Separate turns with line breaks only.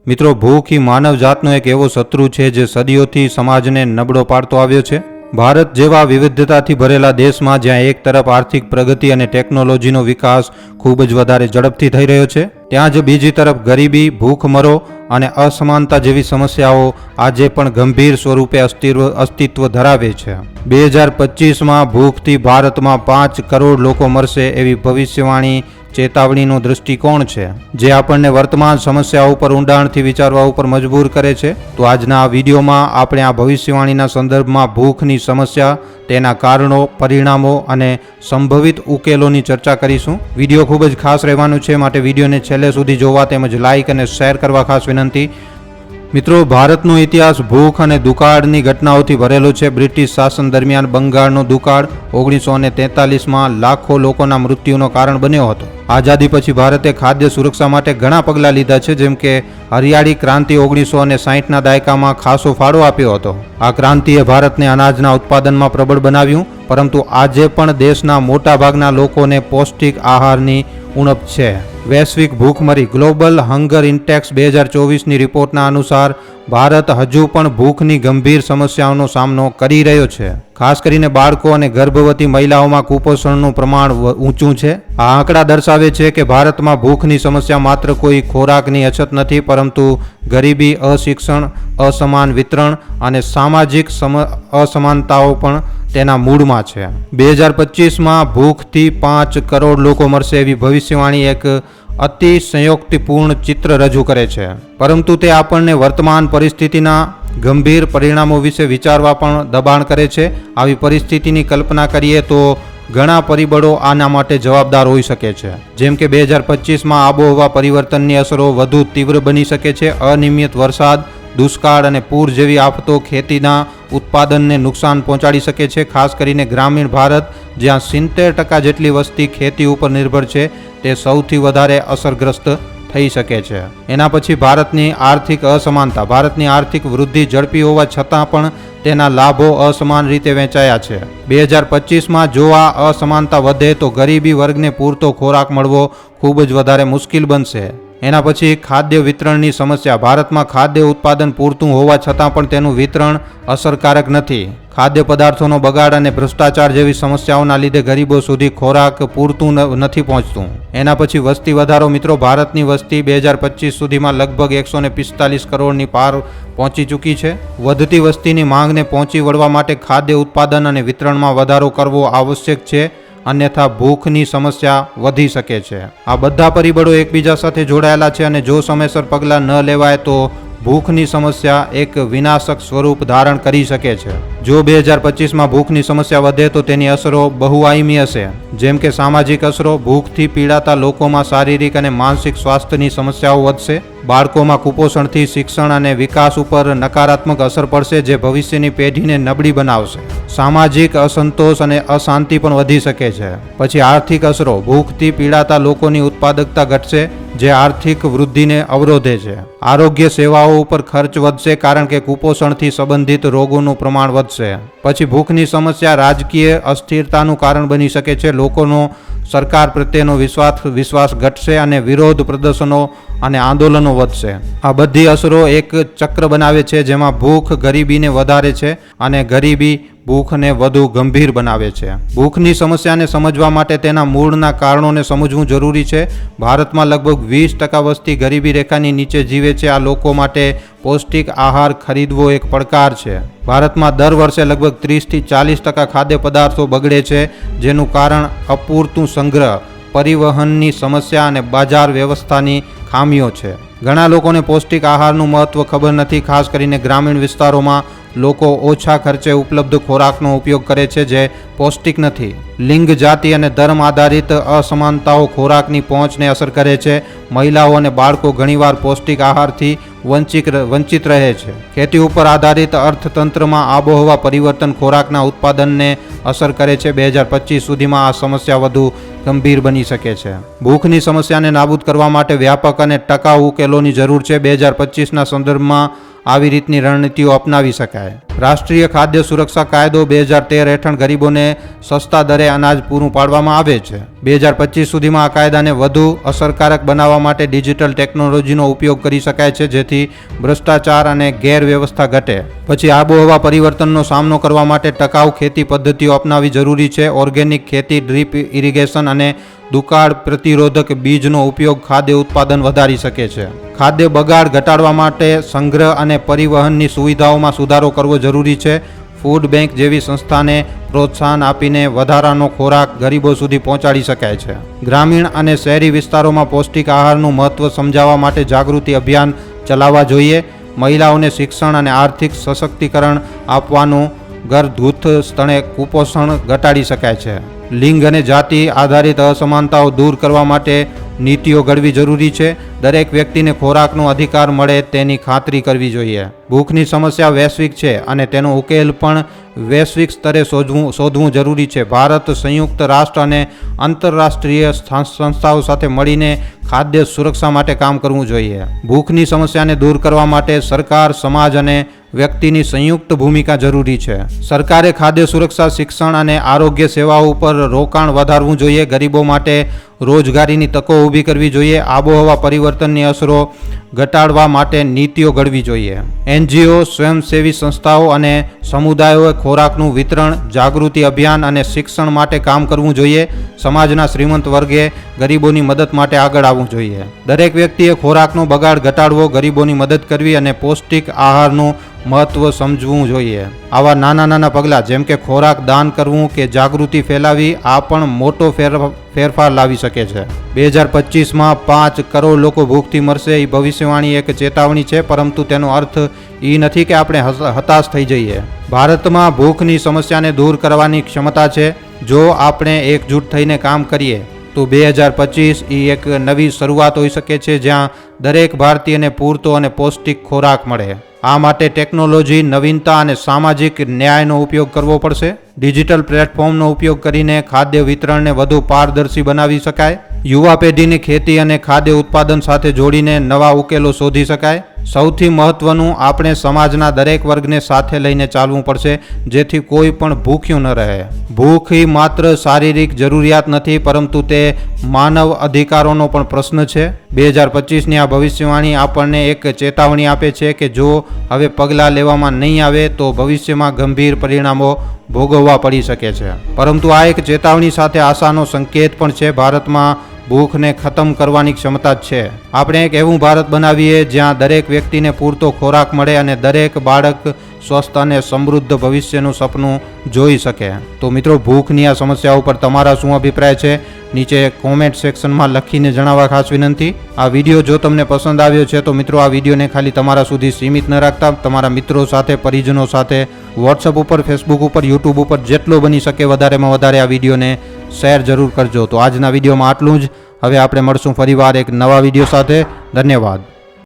મિત્રો, ભૂખ એ માનવ જાતનો એક એવો શત્રુ છે જે સદીઓથી સમાજને નબળો પાડતો આવ્યો છે. ભારત જેવા વિવિધતાથી ભરેલા દેશમાં જ્યાં એક તરફ આર્થિક પ્રગતિ અને ટેકનોલોજીનો વિકાસ ખૂબ જ વધારે ઝડપથી થઈ રહ્યો છે, ત્યાં જ બીજી તરફ ગરીબી, ભૂખમરો અને અસમાનતા જેવી સમસ્યાઓ આજે પણ ગંભીર સ્વરૂપે અસ્તિત્વ ધરાવે છે. 2025માં ભૂખથી ભારતમાં 5 કરોડ લોકો મરશે એવી ભવિષ્યવાણી ચેતવણીનો દૃષ્ટિકોણ છે, જે આપણને વર્તમાન સમસ્યાઓ ઉપર ઊંડાણથી વિચારવા ઉપર મજબૂર કરે છે. તો આજના આ વિડીયોમાં આપણે આ ભવિષ્યવાણીના સંદર્ભમાં ભૂખની સમસ્યા, તેના કારણો, પરિણામો અને સંભવિત ઉકેલોની ચર્ચા કરીશું. વિડીયો ખૂબ જ ખાસ રહેવાનું છે, માટે વિડીયોને છેલ્લે સુધી જોવા તેમજ લાઇક અને શેર કરવા ખાસ વિનંતી. મિત્રો, ભારતનો ઇતિહાસ ભૂખ અને દુકાળની ઘટનાઓથી ભરેલો છે. બ્રિટિશ શાસન દરમિયાન બંગાળનો દુકાળ 1943માં લાખો લોકોના મૃત્યુનો કારણ બન્યો હતો. આઝાદી પછી ભારતે ખાદ્ય સુરક્ષા માટે ઘણા પગલાં લીધા છે, જેમ કે હરિયાળી ક્રાંતિ 1960ના દાયકામાં ખાસો ફાળો આપ્યો હતો. આ ક્રાંતિએ ભારતને અનાજના ઉત્પાદનમાં પ્રબળ બનાવ્યું, પરંતુ આજે પણ દેશના મોટાભાગના લોકોને પૌષ્ટિક આહારની ઉણપ છે. વૈશ્વિક ભૂખમરી ગ્લોબલ હંગર ઇન્ડેક્સ 2024ની રિપોર્ટના અનુસાર ભારત હજુ પણ ભૂખની ગંભીર સમસ્યાઓનો સામનો કરી રહ્યો છે. ખાસ કરીને બાળકો અને ગર્ભવતી મહિલાઓમાં કુપોષણનું પ્રમાણ ઊંચું છે. આ આંકડા દર્શાવે છે કે ભારતમાં ભૂખની સમસ્યા માત્ર કોઈ ખોરાકની અછત નથી, પરંતુ ગરીબી, અશિક્ષણ, અસમાન વિતરણ અને સામાજિક અસમાનતાઓ પણ તેના મૂળમાં છે. 2025માં ભૂખથી 5 કરોડ લોકો મરશે એવી ભવિષ્યવાણી એક અતિશયોક્તિપૂર્ણ ચિત્ર રજૂ કરે છે, પરંતુ તે આપણને વર્તમાન પરિસ્થિતિના ગંભીર પરિણામો વિશે વિચારવા પણ દબાણ કરે છે. આવી પરિસ્થિતિની કલ્પના કરીએ તો ઘણા પરિબળો આના માટે જવાબદાર હોઈ શકે છે, જેમ કે 2025માં આબોહવા પરિવર્તનની અસરો વધુ તીવ્ર બની શકે છે. અનિયમિત વરસાદ, દુષ્કાળ અને પૂર જેવી આફતો ખેતીના ઉત્પાદનને નુકસાન પહોંચાડી શકે છે. ખાસ કરીને ગ્રામીણ ભારત, જ્યાં 70% જેટલી વસ્તી ખેતી ઉપર નિર્ભર છે, તે સૌથી વધારે અસરગ્રસ્ત થઈ શકે છે. એના પછી ભારતની આર્થિક અસમાનતા. ભારતની આર્થિક વૃદ્ધિ ઝડપી હોવા છતાં પણ તેના લાભો અસમાન રીતે વહેંચાયા છે. 2025માં જો આ અસમાનતા વધે તો ગરીબી વર્ગને પૂરતો ખોરાક મળવો ખૂબ જ વધારે મુશ્કેલ બનશે. એના પછી ખાદ્ય વિતરણની સમસ્યા. ભારતમાં ખાદ્ય ઉત્પાદન પૂરતું હોવા છતાં પણ તેનું વિતરણ અસરકારક નથી. ખાદ્ય પદાર્થોનો બગાડ અને ભ્રષ્ટાચાર જેવી સમસ્યાઓના લીધે ગરીબો સુધી ખોરાક પૂરતું નથી પહોંચતું. એના પછી વસ્તી વધારો. મિત્રો, ભારતની વસ્તી 2025 સુધીમાં લગભગ 145 કરોડની પાર પહોંચી ચૂકી છે. વધતી વસ્તીની માંગને પહોંચી વળવા માટે ખાદ્ય ઉત્પાદન અને વિતરણમાં વધારો કરવો આવશ્યક છે, અન્યથા ભૂખની સમસ્યા વધી શકે છે. આ બધા પરિબળો એકબીજા સાથે જોડાયેલા છે, અને જો સમયસર પગલાં ન લેવાય તો ભૂખની સમસ્યા એક વિનાશક સ્વરૂપ ધારણ કરી શકે છે. જો 2025માં ભૂખની સમસ્યા વધે તો તેની અસરો બહુઆયામી હશે, જેમ કે સામાજિક અસરો. ભૂખથી પીડાતા લોકોમાં શારીરિક અને માનસિક સ્વાસ્થ્યની સમસ્યાઓ વધશે. બાળકોમાં કુપોષણથી શિક્ષણ અને વિકાસ ઉપર નકારાત્મક અસર પડશે, જે ભવિષ્યની પેઢીને નબળી બનાવશે. સામાજિક અસંતોષ અને અશાંતિ પણ વધી શકે છે. પછી આર્થિક અસરો. ભૂખથી પીડાતા લોકોની ઉત્પાદકતા ઘટશે, જે આર્થિક વૃદ્ધિને અવરોધે છે. આરોગ્ય સેવાઓ ઉપર ખર્ચ વધશે, કારણ કે કુપોષણથી સંબંધિત રોગોનું પ્રમાણ વધશે. પછી ભૂખની સમસ્યા રાજકીય અસ્થિરતાનું કારણ બની શકે છે. લોકોનો સરકાર પ્રત્યેનો વિશ્વાસ ઘટશે અને વિરોધ પ્રદર્શનો અને આંદોલનો વધશે. આ બધી અસરો એક ચક્ર બનાવે છે, જેમાં ભૂખ ગરીબીને વધારે છે અને ગરીબી ભૂખને વધુ ગંભીર બનાવે છે. ભૂખની સમસ્યાને સમજવા માટે તેના મૂળના કારણોને સમજવું જરૂરી છે. ભારતમાં લગભગ 20% વસ્તી ગરીબી રેખાની નીચે જીવે છે. આ લોકો માટે પૌષ્ટિક આહાર ખરીદવો એક પડકાર છે. ભારતમાં દર વર્ષે લગભગ 30થી 40% ખાદ્ય પદાર્થો બગડે છે, જેનું કારણ અપૂરતું સંગ્રહ, પરિવહનની સમસ્યા અને બજાર વ્યવસ્થાની ખામીઓ છે. ઘણા લોકોને પૌષ્ટિક આહારનું મહત્વ ખબર નથી. ખાસ કરીને ગ્રામીણ વિસ્તારોમાં લોકો ઓછા ખર્ચે ઉપલબ્ધ ખોરાકનો ઉપયોગ કરે છે, જે પૌષ્ટિક નથી. લિંગ, જાતિ અને ધર્મ આધારિત અસમાનતાઓ ખોરાકની પહોંચને અસર કરે છે. મહિલાઓ અને બાળકો ઘણીવાર પૌષ્ટિક આહારથી વંચિત રહે છે. ખેતી ઉપર આધારિત અર્થતંત્રમાં આબોહવા પરિવર્તન ખોરાકના ઉત્પાદનને અસર કરે છે. 2025 સુધીમાં આ સમસ્યા વધુ ગંભીર બની શકે છે. ભૂખની સમસ્યાને નાબૂદ કરવા માટે વ્યાપક અને ટકાઉ ઉકેલોની જરૂર છે. 2025ના સંદર્ભમાં આવી રીતની રણનીતિઓ અપનાવી શકાય. રાષ્ટ્રીય ખાદ્ય સુરક્ષા કાયદો 2013 હેઠળ ગરીબોને સસ્તા દરે અનાજ પૂરું પાડવામાં આવે છે. 2025 સુધીમાં આ કાયદાને વધુ અસરકારક બનાવવા માટે ડિજિટલ ટેકનોલોજીનો ઉપયોગ કરી શકાય છે, જેથી ભ્રષ્ટાચાર અને ગેરવ્યવસ્થા ઘટે. પછી આબોહવા પરિવર્તનનો સામનો કરવા માટે ટકાઉ ખેતી પદ્ધતિઓ અપનાવવી જરૂરી છે. ઓર્ગેનિક ખેતી, ડ્રીપ ઇરિગેશન અને દુકાળ પ્રતિરોધક બીજનો ઉપયોગ ખાદ્ય ઉત્પાદન વધારી શકે છે. ખાદ્ય બગાડ ઘટાડવા માટે સંગ્રહ અને પરિવહનની સુવિધાઓમાં સુધારો કરવો જરૂરી છે. ફૂડ બેંક જેવી સંસ્થાને પ્રોત્સાહન આપીને વધારાનો ખોરાક ગરીબો સુધી પહોંચાડી શકાય છે. ગ્રામીણ અને શહેરી વિસ્તારોમાં પૌષ્ટિક આહારનું મહત્ત્વ સમજાવવા માટે જાગૃતિ અભિયાન ચલાવવા જોઈએ. મહિલાઓને શિક્ષણ અને આર્થિક સશક્તિકરણ આપવાનું ઘરગથ્થુ સ્તરે કુપોષણ ઘટાડી શકાય છે. લિંગ અને જાતિ આધારિત અસમાનતાઓ દૂર કરવા માટે નીતિઓ ઘડવી જરૂરી છે. દરેક વ્યક્તિને ખોરાકનો અધિકાર મળે તેની ખાતરી કરવી જોઈએ. ભૂખની સમસ્યા વૈશ્વિક છે અને તેનો ઉકેલ પણ વૈશ્વિક સ્તરે શોધવું જરૂરી છે. ભારત સંયુક્ત રાષ્ટ્ર અને આંતરરાષ્ટ્રીય સંસ્થાઓ સાથે મળીને ખાદ્ય સુરક્ષા માટે કામ કરવું જોઈએ. ભૂખની સમસ્યાને દૂર કરવા માટે સરકાર, સમાજ અને વ્યક્તિની સંયુક્ત ભૂમિકા જરૂરી છે. સરકારે ખાદ્ય સુરક્ષા, શિક્ષણ અને આરોગ્ય સેવાઓ ઉપર રોકાણ વધારવું જોઈએ. ગરીબો માટે રોજગારીની તકો ઊભી કરવી જોઈએ. આબોહવા પરિવર્તનની અસરો ઘટાડવા માટે નીતિઓ ઘડવી જોઈએ. NGO, સ્વયંસેવી સંસ્થાઓ અને સમુદાયોએ ખોરાકનું વિતરણ, જાગૃતિ અભિયાન અને શિક્ષણ માટે કામ કરવું જોઈએ. સમાજના શ્રીમંત વર્ગે ગરીબોની મદદ માટે આગળ આવવું જોઈએ. દરેક વ્યક્તિએ ખોરાકનો બગાડ ઘટાડવો, ગરીબોની મદદ કરવી અને પૌષ્ટિક આહારનું મહત્ત્વ સમજવું જોઈએ. આવા નાના નાના પગલાં જેમ કે ખોરાક દાન કરવું કે જાગૃતિ ફેલાવી આ પણ મોટો ફેરફાર લાવી શકે છે. 2025માં 5 કરોડ લોકો ભૂખથી મરશે એ ભવિષ્યવાણી એક ચેતવણી છે, પરંતુ તેનો અર્થ એ નથી કે આપણે હતાશ થઈ જઈએ. ભારતમાં ભૂખની સમસ્યાને દૂર કરવાની ક્ષમતા છે. જો આપણે એકજૂટ થઈને કામ કરીએ તો 2025 એ એક નવી શરૂઆત હોઈ શકે છે, જ્યાં દરેક ભારતીયને પૂરતો અને પૌષ્ટિક ખોરાક મળે. આ માટે ટેકનોલોજી, નવીનતા અને સામાજિક ન્યાયનો ઉપયોગ કરવો પડશે. ડિજિટલ પ્લેટફોર્મનો ઉપયોગ કરીને ખાદ્ય વિતરણને વધુ પારદર્શી બનાવી શકાય. યુવા પેઢીને ખેતી અને ખાદ્ય ઉત્પાદન સાથે જોડીને નવા ઉકેલો શોધી શકાય. સૌથી મહત્વનું, આપણે સમાજના દરેક વર્ગને સાથે લઈને ચાલવું પડશે, જેથી કોઈ પણ ભૂખ્યું ન રહે. ભૂખ એ માત્ર શારીરિક જરૂરિયાત નથી, પરંતુ તે માનવ અધિકારોનો પણ પ્રશ્ન છે. 2025ની આ ભવિષ્યવાણી આપણને એક ચેતવણી આપે છે કે જો હવે પગલાં લેવામાં નહીં આવે તો ભવિષ્યમાં ગંભીર પરિણામો ભોગવવા પડી શકે છે. પરંતુ આ એક ચેતવણી સાથે આશાનો સંકેત પણ છે. ભારતમાં ભૂખને ખતમ કરવાની ક્ષમતા જ છે. આપણે એક એવું ભારત બનાવીએ જ્યાં દરેક વ્યક્તિને પૂરતો ખોરાક મળે અને દરેક બાળક સ્વસ્થ અને સમૃદ્ધ ભવિષ્યનું સપનું જોઈ શકે. તો મિત્રો, ભૂખની આ સમસ્યા ઉપર તમારા શું અભિપ્રાય છે નીચે કોમેન્ટ સેક્શનમાં લખીને જણાવવા ખાસ વિનંતી. આ વિડીયો જો તમને પસંદ આવ્યો છે તો મિત્રો આ વિડીયોને ખાલી તમારા સુધી સીમિત ન રાખતા તમારા મિત્રો સાથે, પરિજનો સાથે વોટ્સઅપ ઉપર, ફેસબુક ઉપર, યુટ્યુબ ઉપર જેટલો બની શકે વધારેમાં વધારે આ વિડીયોને શેર જરૂર કરજો. તો આજના વિડીયોમાં આટલું જ. હવે આપણે મળશું ફરીવાર એક નવા વિડીયો સાથે. ધન્યવાદ.